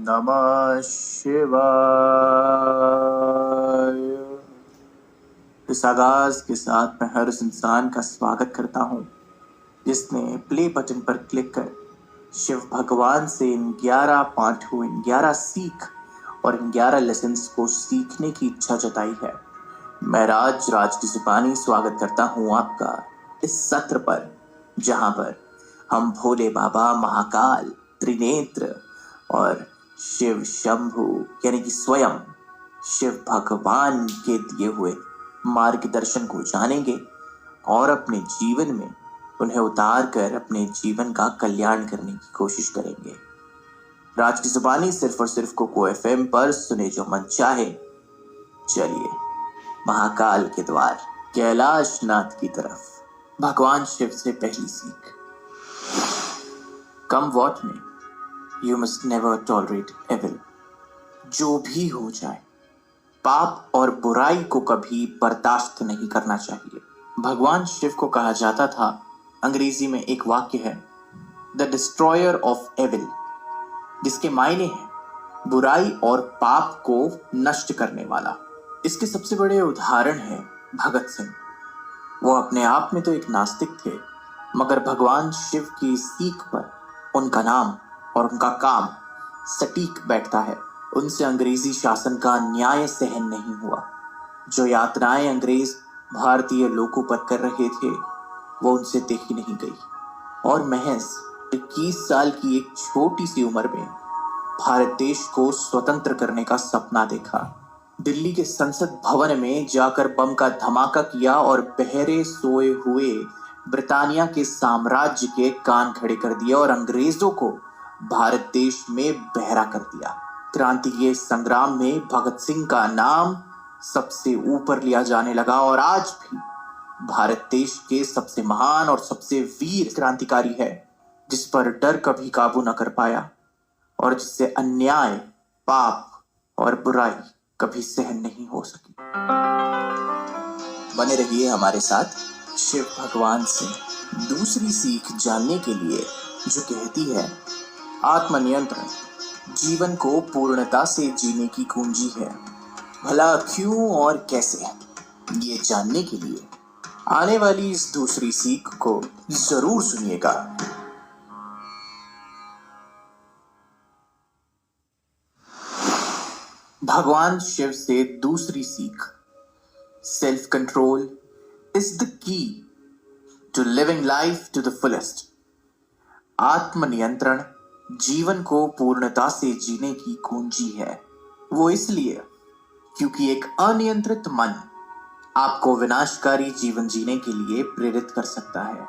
नमः शिवाय। इस आगाज के साथ मैं हर उस इंसान का स्वागत करता हूँ जिसने प्ले बटन पर क्लिक कर शिव भगवान से इन 11 पाठों, इन 11 सीख और इन 11 लेसन्स को सीखने की इच्छा जताई है। मैं राज की जुबानी स्वागत करता हूँ आपका इस सत्र पर, जहां पर हम भोले बाबा, महाकाल, त्रिनेत्र और शिव शंभु यानी कि स्वयं शिव भगवान के दिए हुए मार्गदर्शन को जानेंगे और अपने जीवन में उन्हें उतार कर अपने जीवन का कल्याण करने की कोशिश करेंगे। राज की जुबानी सिर्फ और सिर्फ कोको एफएम पर सुने जो मन चाहे। चलिए महाकाल के द्वार कैलाश नाथ की तरफ। भगवान शिव से पहली सीख, come what may you must never tolerate evil. जो भी हो जाए, पाप और बुराई को कभी बर्दाश्त नहीं करना चाहिए। भगवान शिव को कहा जाता था, अंग्रेजी में एक वाक्य है, द डिस्ट्रॉयर ऑफ एविल, जिसके मायने हैं बुराई और पाप को नष्ट करने वाला। इसके सबसे बड़े उदाहरण है भगत सिंह। वो अपने आप में तो एक नास्तिक थे, मगर भगवान शिव की सीख पर उनका नाम और उनका काम सटीक बैठता है। उनसे अंग्रेजी शासन का न्याय सहन नहीं हुआ। जो यातनाएं अंग्रेज भारतीय लोगों पर कर रहे थे, वो उनसे देखी नहीं गई और महज 21 साल की एक छोटी सी उम्र में भारत देश को स्वतंत्र करने का सपना देखा। दिल्ली के संसद भवन में जाकर बम का धमाका किया और बहरे सोए हुए ब्रिटानिया के साम्राज्य के कान खड़े कर दिए और अंग्रेजों को भारत देश में बहरा कर दिया। क्रांतिकीय संग्राम में भगत सिंह का नाम सबसे ऊपर लिया जाने लगा और आज भी भारत देश के सबसे महान और सबसे वीर क्रांतिकारी है, जिस पर डर कभी काबू न कर पाया और जिससे अन्याय, पाप और बुराई कभी सहन नहीं हो सकी। बने रहिए हमारे साथ शिव भगवान से दूसरी सीख जानने के लिए, जो कहती है आत्मनियंत्रण जीवन को पूर्णता से जीने की कुंजी है। भला क्यों और कैसे, ये जानने के लिए आने वाली इस दूसरी सीख को जरूर सुनिएगा। भगवान शिव से दूसरी सीख, self control is the key to living life to the fullest. आत्मनियंत्रण जीवन को पूर्णता से जीने की कुंजी है। वो इसलिए क्योंकि एक अनियंत्रित मन आपको विनाशकारी जीवन जीने के लिए प्रेरित कर सकता है।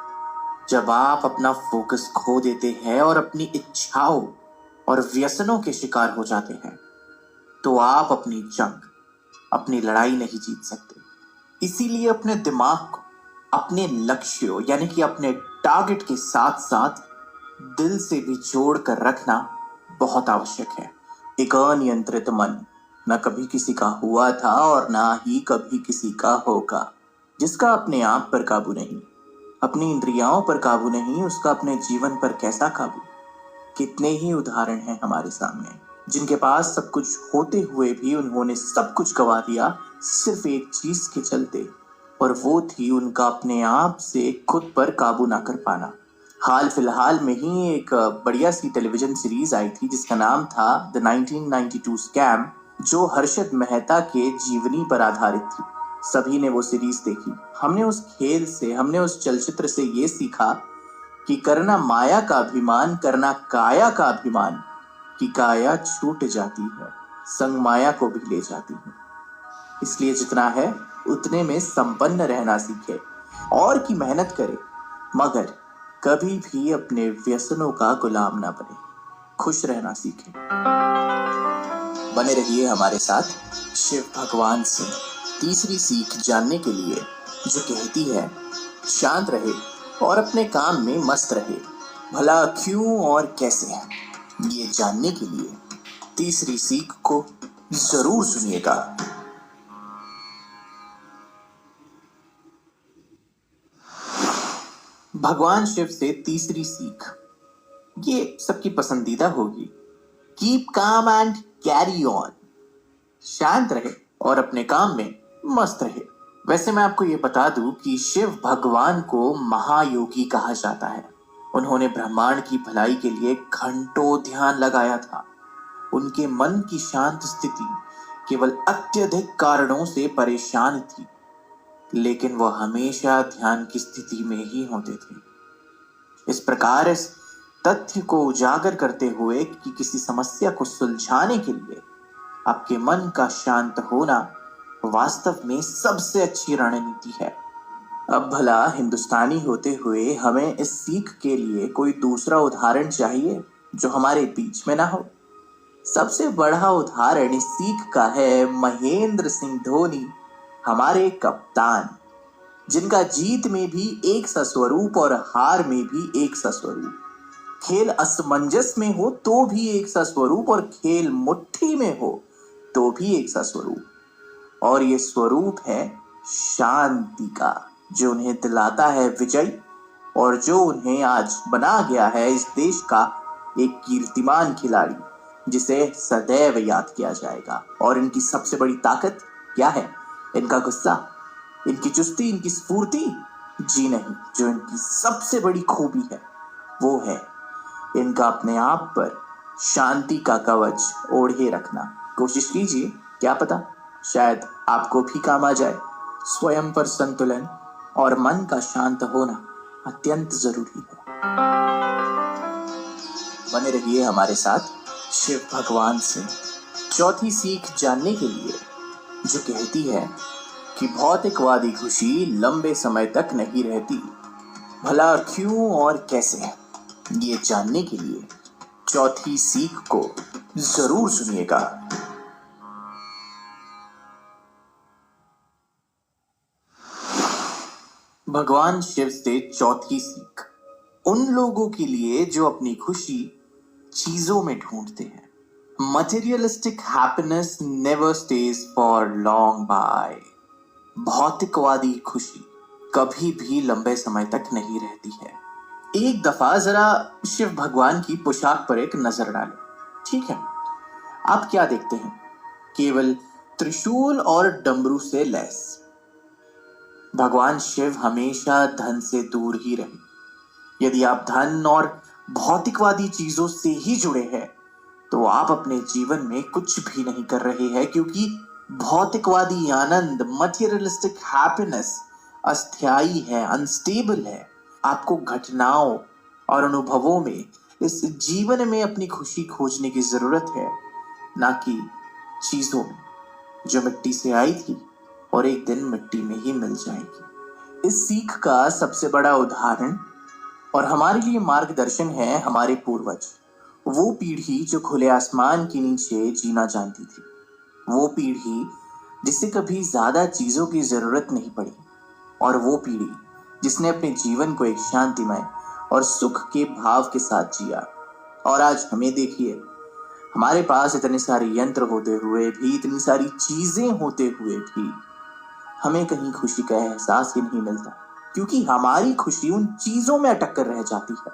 जब आप अपना फोकस खो देते हैं और अपनी इच्छाओं और व्यसनों के शिकार हो जाते हैं, तो आप अपनी जंग, अपनी लड़ाई नहीं जीत सकते। इसीलिए अपने दिमाग को अपने लक्ष्यों यानी कि अपने टारगेट के साथ साथ दिल से भी जोड़ कर रखना बहुत आवश्यक है। एक अनियंत्रित मन न कभी किसी का हुआ था और ना ही कभी किसी का होगा। जिसका अपने आप पर काबू नहीं, अपनी इंद्रियों पर काबू नहीं, उसका अपने जीवन पर कैसा काबू। कितने ही उदाहरण हैं हमारे सामने, जिनके पास सब कुछ होते हुए भी उन्होंने सब कुछ गवा दिया सिर्फ एक चीज के चलते, और वो थी उनका अपने आप से खुद पर काबू ना कर पाना। हाल फिलहाल में ही एक बढ़िया सी टेलीविजन सीरीज आई थी जिसका नाम था द 1992 स्कैम, जो हर्षद मेहता के जीवनी पर आधारित थी। सभी ने वो सीरीज देखी। हमने उस खेल से, हमने उस चलचित्र से ये सीखा कि करना माया का अभिमान, करना काया का अभिमान, कि काया छूट जाती है संग माया को भी ले जाती है। इसलिए जितना है उतने में संपन्न रहना सीखे और की मेहनत करे, मगर कभी भी अपने व्यसनों का गुलाम ना बने। खुश रहना सीखे। बने रहिए हमारे साथ शिव भगवान से तीसरी सीख जानने के लिए, जो कहती है शांत रहे और अपने काम में मस्त रहे। भला क्यों और कैसे, ये जानने के लिए तीसरी सीख को जरूर सुनिएगा। भगवान शिव से तीसरी सीख, ये सबकी पसंदीदा होगी, keep calm and carry on. शांत रहे और अपने काम में मस्त रहे। वैसे मैं आपको ये बता दूं कि शिव भगवान को महायोगी कहा जाता है। उन्होंने ब्रह्मांड की भलाई के लिए घंटों ध्यान लगाया था। उनके मन की शांत स्थिति केवल अत्यधिक कारणों से परेशान थी, लेकिन वह हमेशा ध्यान की स्थिति में ही होते थे। इस प्रकार इस तथ्य को उजागर करते हुए कि किसी समस्या को सुलझाने के लिए आपके मन का शांत होना वास्तव में सबसे अच्छी रणनीति है। अब भला हिंदुस्तानी होते हुए हमें इस सीख के लिए कोई दूसरा उदाहरण चाहिए जो हमारे बीच में ना हो। सबसे बड़ा उदाहरण इस सीख का है महेंद्र सिंह धोनी, हमारे कप्तान, जिनका जीत में भी एक सा स्वरूप और हार में भी एक सा स्वरूप। खेल असमंजस में हो तो भी एक सा स्वरूप और खेल मुट्ठी में हो तो भी एक सा स्वरूप। और ये स्वरूप है शांति का, जो उन्हें दिलाता है विजय और जो उन्हें आज बना गया है इस देश का एक कीर्तिमान खिलाड़ी, जिसे सदैव याद किया जाएगा। और इनकी सबसे बड़ी ताकत क्या है? इनका गुस्सा, इनकी चुस्ती, इनकी स्फूर्ति? जी नहीं, जो इनकी सबसे बड़ी खूबी है वो है इनका अपने आप पर शांति का कवच ओढ़े रखना। कोशिश कीजिए, क्या पता शायद आपको भी काम आ जाए। स्वयं पर संतुलन और मन का शांत होना अत्यंत जरूरी है। बने रहिए हमारे साथ शिव भगवान से चौथी सीख जानने के लिए, जो कहती है कि भौतिकवादी खुशी लंबे समय तक नहीं रहती। भला क्यों और कैसे, ये जानने के लिए चौथी सीख को जरूर सुनिएगा। भगवान शिव से चौथी सीख उन लोगों के लिए जो अपनी खुशी चीजों में ढूंढते हैं। Materialistic happiness never stays for long by. भौतिकवादी खुशी कभी भी लंबे समय तक नहीं रहती है। एक दफा जरा शिव भगवान की पोशाक पर एक नजर डालें। ठीक है, आप क्या देखते हैं? केवल त्रिशूल और डमरू से लैस। भगवान शिव हमेशा धन से दूर ही रहे। यदि आप धन और भौतिकवादी चीजों से ही जुड़े हैं तो आप अपने जीवन में कुछ भी नहीं कर रहे हैं, क्योंकि भौतिकवादी आनंद, मटेरियलिस्टिक हैप्पीनेस अस्थायी है, अनस्टेबल है। आपको घटनाओं और अनुभवों में इस जीवन में अपनी खुशी खोजने की जरूरत है, ना कि चीजों में जो मिट्टी से आई थी और एक दिन मिट्टी में ही मिल जाएगी। इस सीख का सबसे बड़ा उदाहरण और हमारे लिए मार्गदर्शन है हमारे पूर्वज। वो पीढ़ी जो खुले आसमान के नीचे जीना जानती थी। वो पीढ़ी जिसे कभी ज्यादा चीजों की जरूरत नहीं पड़ी। और वो पीढ़ी जिसने अपने जीवन को एक शांतिमय और सुख के भाव के साथ जिया। और आज हमें देखिए, हमारे पास इतने सारे यंत्र होते हुए भी, इतनी सारी चीजें होते हुए भी हमें कहीं खुशी का एहसास ही नहीं मिलता, क्योंकि हमारी खुशी उन चीजों में अटक कर रह जाती है।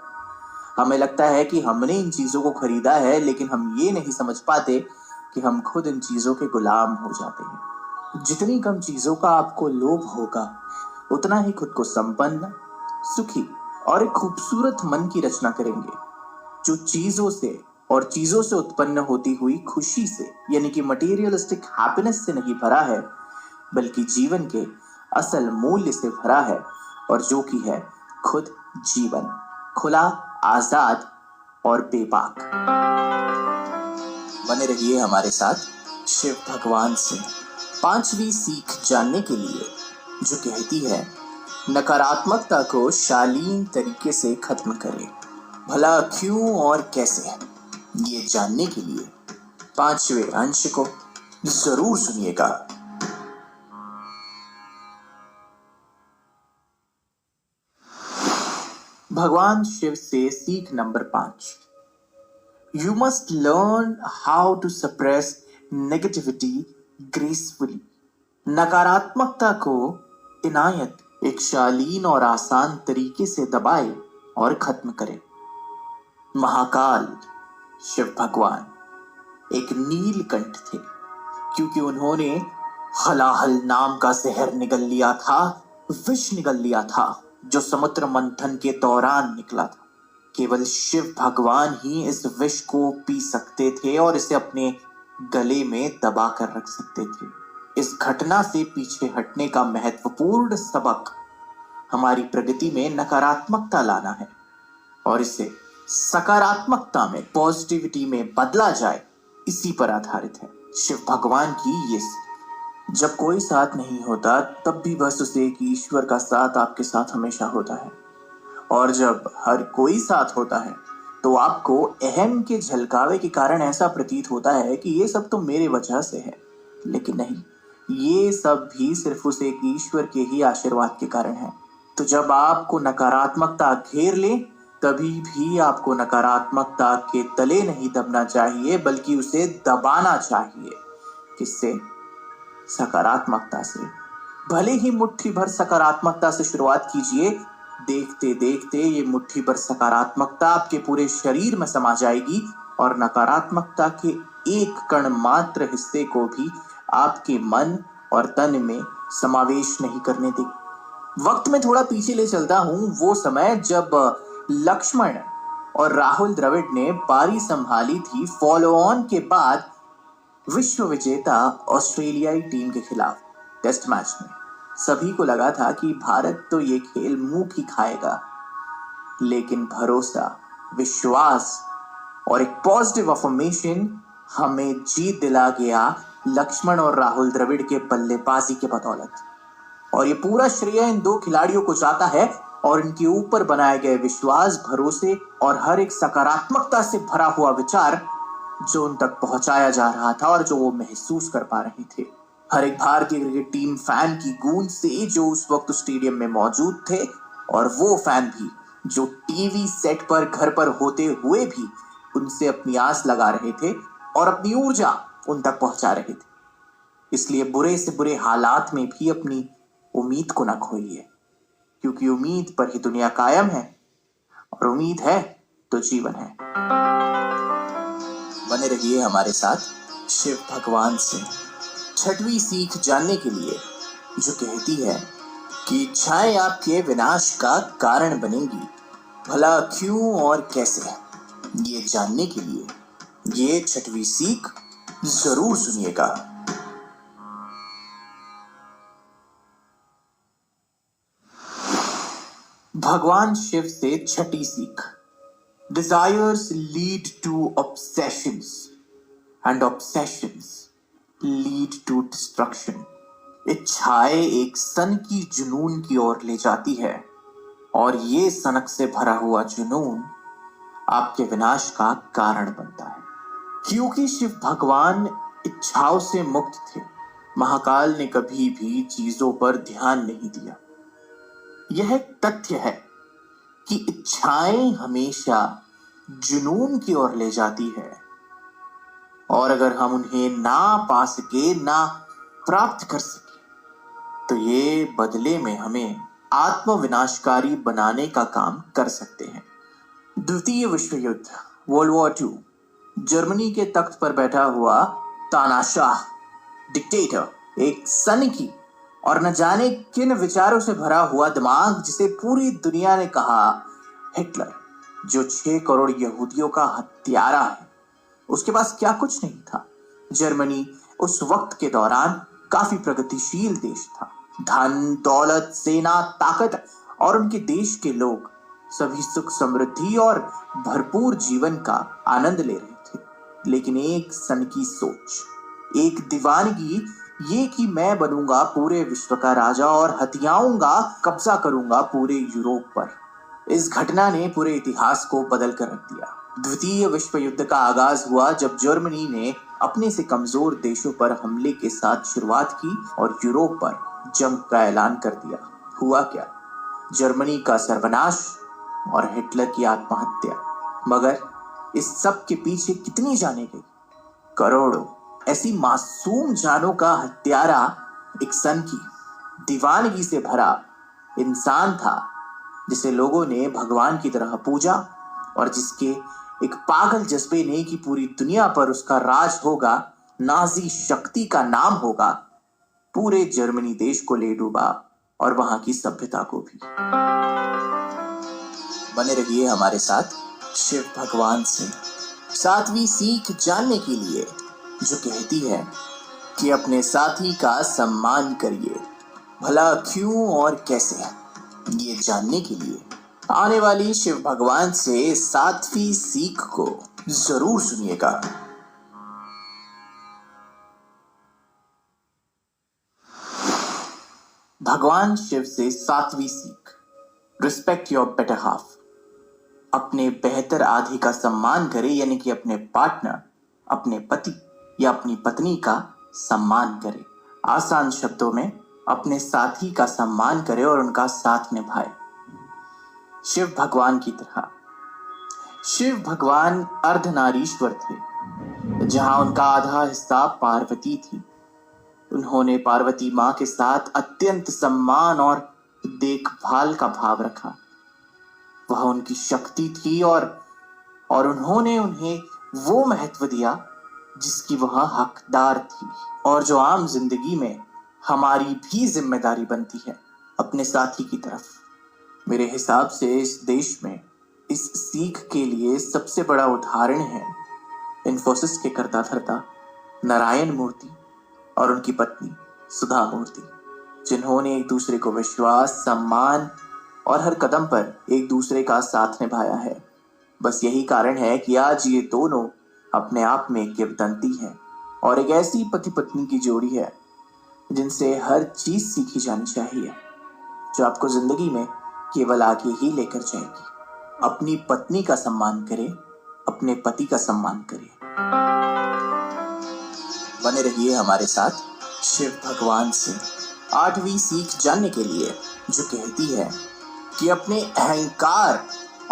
हमें लगता है कि हमने इन चीजों को खरीदा है, लेकिन हम ये नहीं समझ पाते कि हम खुद इन चीजों के गुलाम हो जाते हैं। जितनी कम चीजों का आपको लोभ होगा, उतना ही खुद को संपन्न, सुखी और एक खूबसूरत मन की रचना करेंगे, जो चीजों से और चीजों से उत्पन्न होती हुई खुशी से, यानी कि मटेरियलिस्टिक हैप्पीनेस से नहीं भरा है, बल्कि जीवन के असल मूल्य से भरा है, और जो कि है खुद जीवन, खुला, आजाद और बेबाक। बने रहिए हमारे साथ शिव भगवान से पांचवी सीख जानने के लिए, जो कहती है नकारात्मकता को शालीन तरीके से खत्म करें। भला क्यों और कैसे, ये जानने के लिए पांचवें अंश को जरूर सुनिएगा। भगवान शिव से सीख नंबर 5। You must learn how to suppress negativity gracefully. नकारात्मकता को इनायत, एक शालीन और आसान तरीके से दबाए और खत्म करे। महाकाल शिव भगवान एक नीलकंठ थे, क्योंकि उन्होंने हलाहल नाम का जहर निगल लिया था, विष निगल लिया था, जो समुद्र मंथन के दौरान निकला था। केवल शिव भगवान ही इस विष को पी सकते थे और इसे अपने गले में दबा कर रख सकते थे। इस घटना से पीछे हटने का महत्वपूर्ण सबक हमारी प्रगति में नकारात्मकता लाना है और इसे सकारात्मकता में, पॉजिटिविटी में बदला जाए, इसी पर आधारित है। शिव भगवान की ये जब कोई साथ नहीं होता तब भी बस उसे एक ईश्वर का साथ आपके साथ हमेशा होता है, और जब हर कोई साथ होता है तो आपको अहम के झलकावे के कारण ऐसा प्रतीत होता है कि ये सब तो मेरे वजह से है, लेकिन नहीं, ये सब भी सिर्फ उस एक ईश्वर के ही आशीर्वाद के कारण है। तो जब आपको नकारात्मकता घेर ले तभी भी आपको नकारात्मकता के तले नहीं दबना चाहिए, बल्कि उसे दबाना चाहिए। किससे? सकारात्मकता से। भले ही मुट्ठी भर सकारात्मकता से शुरुआत कीजिए, देखते देखते ये मुट्ठी भर सकारात्मकता आपके पूरे शरीर में समा जाएगी और नकारात्मकता के एक कण मात्र हिस्से को भी आपके मन और तन में समावेश नहीं करने देगी। वक्त में थोड़ा पीछे ले चलता हूं, वो समय जब लक्ष्मण और राहुल द्रविड़ ने पारी संभाली थी फॉलो ऑन के बाद विश्व विजेता ऑस्ट्रेलियाई टीम के खिलाफ टेस्ट मैच में। सभी को लगा था कि भारत तो ये खेल मुंह की खाएगा, लेकिन भरोसा, विश्वास और एक पॉजिटिव अफर्मेशन हमें जीत दिला गया लक्ष्मण और राहुल द्रविड़ के बल्लेबाजी के बदौलत। और ये पूरा श्रेय इन दो खिलाड़ियों को जाता है और इनके ऊपर बनाए गए विश्वास, भरोसे और हर एक सकारात्मकता से भरा हुआ विचार जो उन तक पहुंचाया जा रहा था और जो वो महसूस कर पा रहे थे। हर एक भारतीय क्रिकेट टीम फैन की गूंज से जो उस वक्त स्टेडियम में मौजूद थे, और वो फैन भी जो टीवी सेट पर घर पर होते हुए भी उनसे अपनी आस लगा रहे थे और अपनी ऊर्जा उन तक पहुंचा रहे थे। इसलिए बुरे से बुरे हालात में भी अपनी उम्मीद को न खोइए, क्योंकि उम्मीद पर ही दुनिया कायम है और उम्मीद है तो जीवन है। बने रहिए हमारे साथ शिव भगवान से। छठवीं सीख जानने के लिए, जो कहती है कि इच्छाएं आपके विनाश का कारण बनेगी, भला क्यों और कैसे, ये जानने के लिए ये छठवीं सीख जरूर सुनिएगा। भगवान शिव से छठी सीख। Desires lead to obsessions and obsessions lead to destruction. इच्छाएं एक सन की जुनून की ओर ले जाती है और ये सनक से भरा हुआ जुनून आपके विनाश का कारण बनता है। क्योंकि शिव भगवान इच्छाओं से मुक्त थे, महाकाल ने कभी भी चीजों पर ध्यान नहीं दिया। यह तथ्य है कि इच्छाएं हमेशा जुनून की ओर ले जाती है, और अगर हम उन्हें ना पा सके, ना प्राप्त कर सके, तो ये बदले में हमें आत्मविनाशकारी बनाने का काम कर सकते हैं। द्वितीय विश्व युद्ध, वर्ल्ड वॉर II, जर्मनी के तख्त पर बैठा हुआ तानाशाह डिक्टेटर, एक सनकी और न जाने किन विचारों से भरा हुआ दिमाग, जिसे पूरी दुनिया ने कहा हिटलर, जो 6 करोड़ यहूदियों का हत्यारा है, उसके पास क्या कुछ नहीं था। जर्मनी उस वक्त के दौरान काफी प्रगतिशील देश था। धन, दौलत, सेना, ताकत और उनके देश के लोग सभी सुख, समृद्धि और भरपूर जीवन का आनंद ले रहे थे। लेकिन एक सनकी सोच, एक दीवानगी, ये कि मैं बनूंगा पूरे विश्व का राजा और हथियाऊंगा, कब्जा करूंगा पूरे यूरोप पर, इस घटना ने पूरे इतिहास को बदल कर रख दिया। द्वितीय विश्व युद्ध का आगाज हुआ जब जर्मनी ने अपने से कमजोर देशों पर हमले के साथ शुरुआत की और यूरोप पर जंग का ऐलान कर दिया। हुआ क्या? जर्मनी का सर्वनाश और हिटलर की आत्महत्या। मगर इस सब के पीछे कितनी जानें गई? करोड़ों। ऐसी मासूम जानों का हत्यारा एक सनकी, दीवानगी से भरा इंसान था, जिसे लोगों ने भगवान की तरह पूजा और जिसके एक पागल जज्बे ने कि पूरी दुनिया पर उसका राज होगा, नाजी शक्ति का नाम होगा, पूरे जर्मनी देश को ले डूबा और वहां की सभ्यता को भी। बने रहिए हमारे साथ शिव भगवान से 7वीं सीख जानने के लिए, जो कहती है कि अपने साथी का सम्मान करिए, भला क्यों और कैसे। ये जानने के लिए आने वाली शिव भगवान से 7वीं सीख को जरूर सुनिएगा। भगवान शिव से 7वीं सीख, रिस्पेक्ट योर बेटर हाफ। अपने बेहतर आधे का सम्मान करें, यानी कि अपने पार्टनर, अपने पति या अपनी पत्नी का सम्मान करें। आसान शब्दों में अपने साथी का सम्मान करें और उनका साथ निभाए, शिव भगवान की तरह। शिव भगवान अर्धनारीश्वर थे, जहां उनका आधा हिस्सा पार्वती थी। उन्होंने पार्वती मां के साथ अत्यंत सम्मान और देखभाल का भाव रखा। वह उनकी शक्ति थी और उन्होंने उन्हें वो महत्व दिया जिसकी वह हकदार थी, और जो आम जिंदगी में हमारी भी जिम्मेदारी बनती है अपने साथी की तरफ। मेरे हिसाब से इस देश में इस सीख के लिए सबसे बड़ा उदाहरण है इन्फोसिस के कर्ता धर्ता नारायण मूर्ति और उनकी पत्नी सुधा मूर्ति, जिन्होंने एक दूसरे को विश्वास, सम्मान और हर कदम पर एक दूसरे का साथ निभाया है। बस यही कारण है कि आज ये दोनों अपने आप में किंवदंती है और एक ऐसी पति पत्नी की जोड़ी है जिनसे हर चीज सीखी जानी चाहिए, जो आपको जिंदगी में केवल आगे ही लेकर जाएगी। अपनी पत्नी का सम्मान करें, अपने पति का सम्मान करें। बने रहिए हमारे साथ शिव भगवान से 8वीं सीख जानने के लिए, जो कहती है कि अपने अहंकार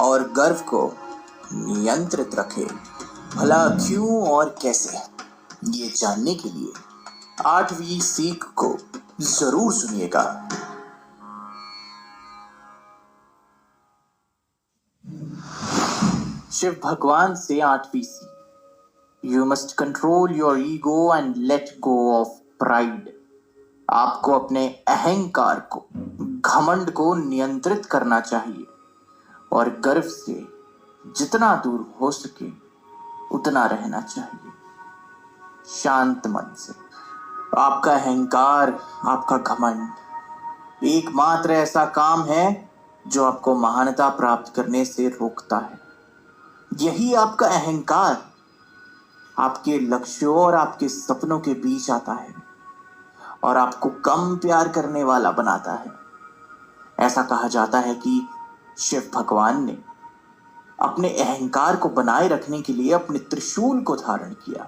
और गर्व को नियंत्रित रखें, भला क्यों और कैसे। ये जानने के लिए 8वीं सीख को जरूर सुनिएगा। शिव भगवान से 8वीं सीख, you must control your ego and let go of pride. आपको अपने अहंकार को, घमंड को नियंत्रित करना चाहिए और गर्व से जितना दूर हो सके उतना रहना चाहिए, शांत मन से। आपका अहंकार, आपका घमंड एकमात्र ऐसा काम है जो आपको महानता प्राप्त करने से रोकता है। यही आपका अहंकार आपके लक्ष्यों और आपके सपनों के बीच आता है और आपको कम प्यार करने वाला बनाता है। ऐसा कहा जाता है कि शिव भगवान ने अपने अहंकार को बनाए रखने के लिए अपने त्रिशूल को धारण किया।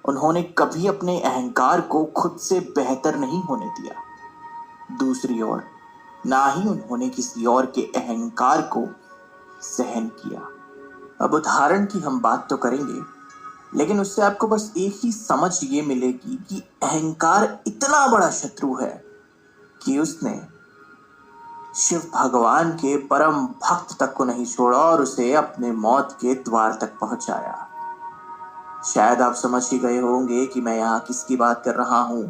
उन्होंने कभी अपने अहंकार को खुद से बेहतर नहीं होने दिया। दूसरी ओर ना ही उन्होंने किसी और के अहंकार को सहन किया। अब उदाहरण की हम बात तो करेंगे, लेकिन उससे आपको बस एक ही समझ ये मिलेगी कि अहंकार इतना बड़ा शत्रु है कि उसने शिव भगवान के परम भक्त तक को नहीं छोड़ा और उसे अपने मौत के द्वार तक पहुंचाया। शायद आप समझ ही गए होंगे कि मैं यहाँ किसकी बात कर रहा हूं।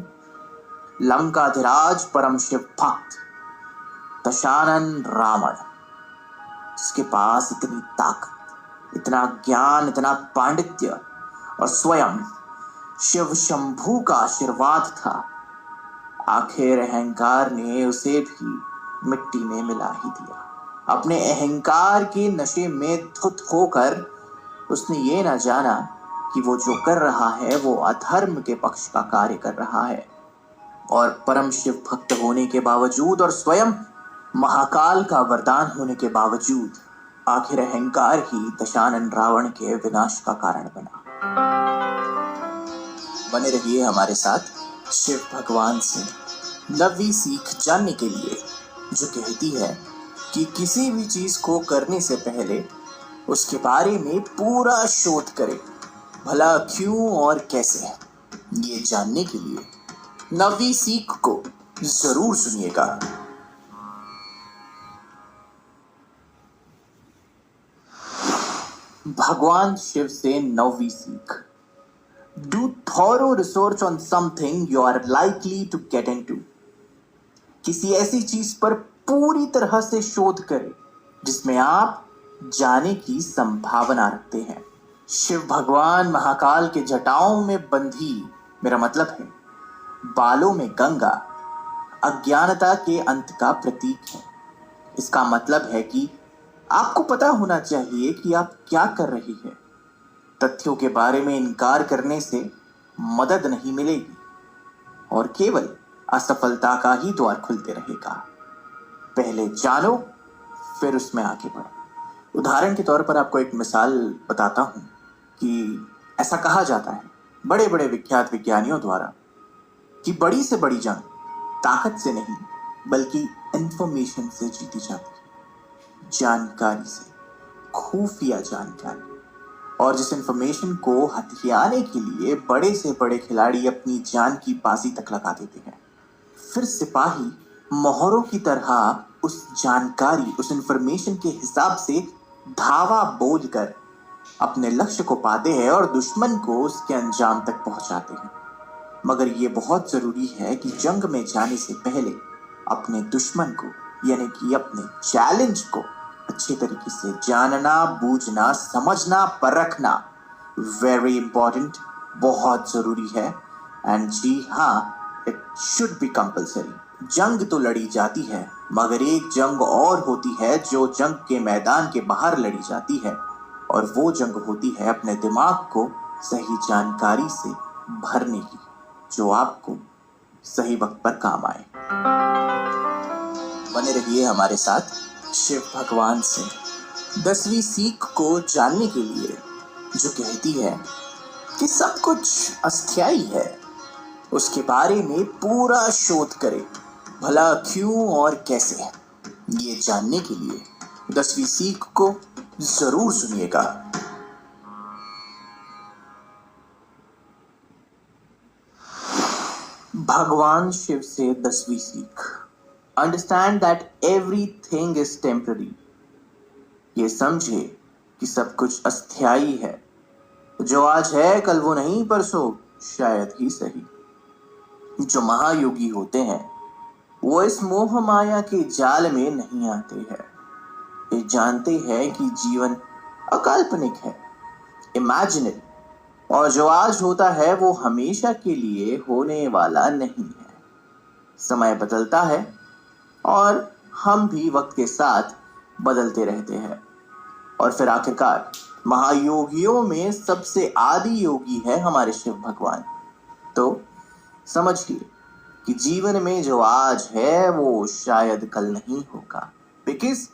लंकाधिराज परम शिव भक्त दशानन रावण, जिसके पास इतनी ताकत, इतना ज्ञान, इतना पांडित्य और स्वयं शिव शंभू का आशीर्वाद था, आखिर अहंकार ने उसे भी मिट्टी में मिला ही दिया। अपने अहंकार के नशे में धुत होकर उसने ये ना जाना कि वो जो कर रहा है वो अधर्म के पक्ष का कार्य कर रहा है, और परम शिव भक्त होने के बावजूद और स्वयं महाकाल का वरदान होने के बावजूद आखिर अहंकार ही दशानन रावण के विनाश का कारण बना। बने रहिए हमारे साथ शिव भगवान से 9वीं सीख जानने के लिए, जो कहती है कि किसी भी चीज को करने से पहले उसके बारे में पूरा शोध करें, भला क्यों और कैसे। ये जानने के लिए 9वीं सीख को जरूर सुनिएगा। भगवान शिव से 9वीं सीख। Do thorough research on something you are likely to get into. किसी ऐसी चीज पर पूरी तरह से शोध करें जिसमें आप जाने की संभावना रखते हैं। शिव भगवान महाकाल के जटाओं में बंधी, मेरा मतलब है बालों में गंगा, अज्ञानता के अंत का प्रतीक है। इसका मतलब है कि आपको पता होना चाहिए कि आप क्या कर रहे हैं। तथ्यों के बारे में इनकार करने से मदद नहीं मिलेगी और केवल असफलता का ही द्वार खुलते रहेगा। पहले जानो, फिर उसमें आगे बढ़ो। उदाहरण के तौर पर आपको एक मिसाल बताता हूं कि ऐसा कहा जाता है बड़े बड़े विख्यात विज्ञानियों द्वारा कि बड़ी से बड़ी जंग ताकत से नहीं बल्कि इंफॉर्मेशन से जीती जाती है, जानकारी से, खुफिया जानकारी। और जिस इंफॉर्मेशन को हथियाने के लिए बड़े से बड़े खिलाड़ी अपनी जान की बाजी तक लगा देते हैं, फिर सिपाही मोहरों की तरह उस जानकारी, उस इंफॉर्मेशन के हिसाब से धावा बोलकर अपने लक्ष्य को पाते हैं और दुश्मन को उसके अंजाम तक पहुंचाते हैं। मगर यह बहुत जरूरी है कि जंग में जाने से पहले अपने दुश्मन को, यानी कि अपने चैलेंज को अच्छे तरीके से जानना, बूझना, समझना, परखना वेरी इंपॉर्टेंट, बहुत जरूरी है। एंड जी हाँ, इट शुड बी कंपल्सरी। जंग तो लड़ी जाती है, मगर एक जंग और होती है जो जंग के मैदान के बाहर लड़ी जाती है, और वो जंग होती है अपने दिमाग को सही जानकारी से भरने की, जो आपको सही वक्त पर काम आए। बने रहिए हमारे साथ शिव भगवान से 10वीं सीख को जानने के लिए, जो कहती है कि सब कुछ अस्थायी है। उसके बारे में पूरा शोध करें, भला क्यों और कैसे। ये जानने के लिए 10वीं सीख को जरूर सुनिएगा। भगवान शिव से 10वीं सीख। Understand that everything is temporary. ये समझे कि सब कुछ अस्थायी है। जो आज है कल वो नहीं, परसों शायद ही सही। जो महायोगी होते हैं वो इस मोह माया के जाल में नहीं आते हैं। ये जानते हैं कि जीवन अकाल्पनिक है, इमेजिनरी, और जो आज होता है वो हमेशा के लिए होने वाला नहीं है। समय बदलता है और हम भी वक्त के साथ बदलते रहते हैं। और फिर आखिरकार महायोगियों में सबसे आदि योगी है हमारे शिव भगवान। तो समझिए कि जीवन में जो आज है वो शायद कल नहीं होगा, because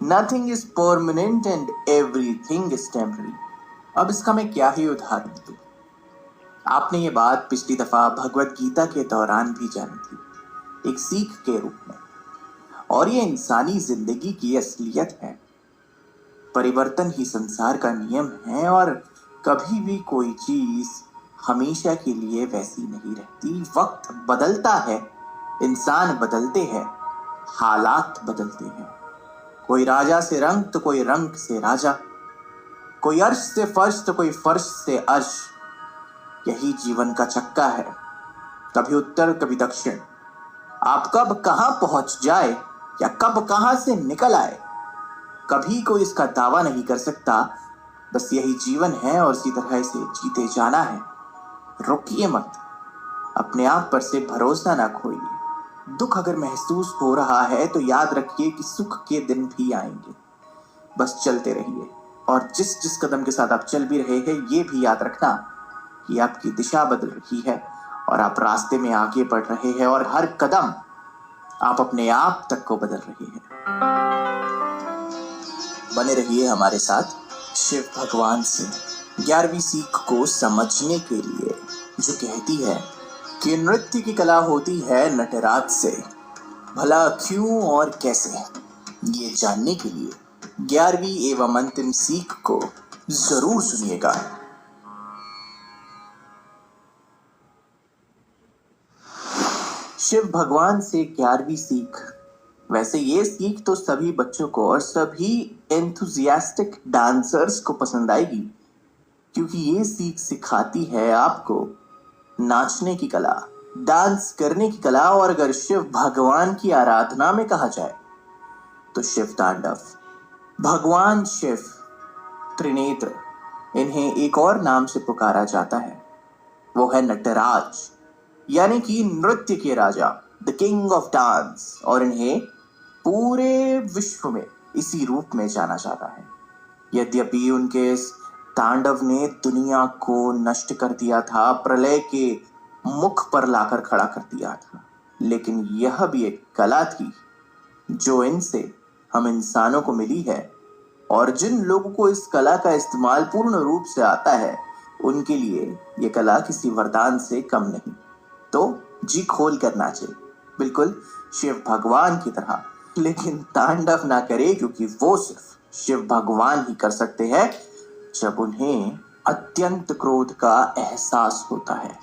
nothing is permanent and everything is temporary. अब इसका मैं क्या ही उदाहरण दूं। आपने ये बात पिछली दफा भगवत गीता के दौरान भी जानी थी, एक सीख के रूप में, और ये इंसानी जिंदगी की असलियत है। परिवर्तन ही संसार का नियम है और कभी भी कोई चीज हमेशा के लिए वैसी नहीं रहती। वक्त बदलता है, इंसान बदलते हैं, हालात बदलते हैं। कोई राजा से रंग तो कोई रंग से राजा, कोई अर्श से फर्श तो कोई फर्श से अर्श। यही जीवन का चक्का है, कभी उत्तर कभी दक्षिण। आप कब कहां पहुंच जाए या कब कहां से निकल आए, कभी कोई इसका दावा नहीं कर सकता। बस यही जीवन है और इसी तरह से जीते जाना है। रुकिए मत, अपने आप पर से भरोसा ना खोइए। दुख अगर महसूस हो रहा है तो याद रखिए कि सुख के दिन भी आएंगे। बस चलते रहिए, और जिस जिस कदम के साथ आप चल भी रहे हैं ये भी याद रखना कि आपकी दिशा बदल रही है और आप रास्ते में आगे बढ़ रहे हैं, और हर कदम आप अपने आप तक को बदल रहे हैं। बने रहिए हमारे साथ शिव भगवान से 11वीं सीख को समझने के लिए, जो कहती है कि नृत्य की कला होती है नटराज से, भला क्यों और कैसे। ये जानने के लिए 11वीं एवं अंतिम सीख को जरूर सुनिएगा। शिव भगवान से 11वीं सीख। वैसे ये सीख तो सभी बच्चों को और सभी एंथुजियास्टिक डांसर्स को पसंद आएगी, क्योंकि ये सीख सिखाती है आपको नाचने की कला, डांस करने की कला, और अगर शिव भगवान की आराधना में कहा जाए तो शिव तांडव। भगवान शिव त्रिनेत्र, इन्हें एक और नाम से पुकारा जाता है, वो है नटराज, यानी कि नृत्य के राजा, द किंग ऑफ डांस, और इन्हें पूरे विश्व में इसी रूप में जाना जाता है। यद्यपि उनके इस तांडव ने दुनिया को नष्ट कर दिया था, प्रलय के मुख पर लाकर खड़ा कर दिया था, लेकिन यह भी एक कला थी जो इनसे हम इंसानों को मिली है, और जिन लोगों को इस कला का इस्तेमाल पूर्ण रूप से आता है उनके लिए यह कला किसी वरदान से कम नहीं। तो जी खोल कर नाचे, बिल्कुल शिव भगवान की तरह, लेकिन तांडव ना करे, क्योंकि वो सिर्फ शिव भगवान ही कर सकते हैं जब उन्हें अत्यंत क्रोध का एहसास होता है।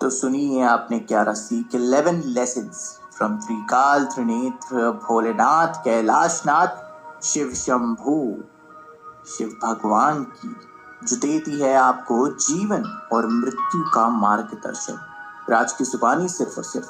तो सुनिए आपने 11 सीख, 11 लेसन्स फ्रॉम त्रिकाल त्रिनेत्र भोलेनाथ कैलाशनाथ शिव शंभू, शिव भगवान की, जो देती है आपको जीवन और मृत्यु का मार्गदर्शन। राज की जुबानी सिर्फ और सिर्फ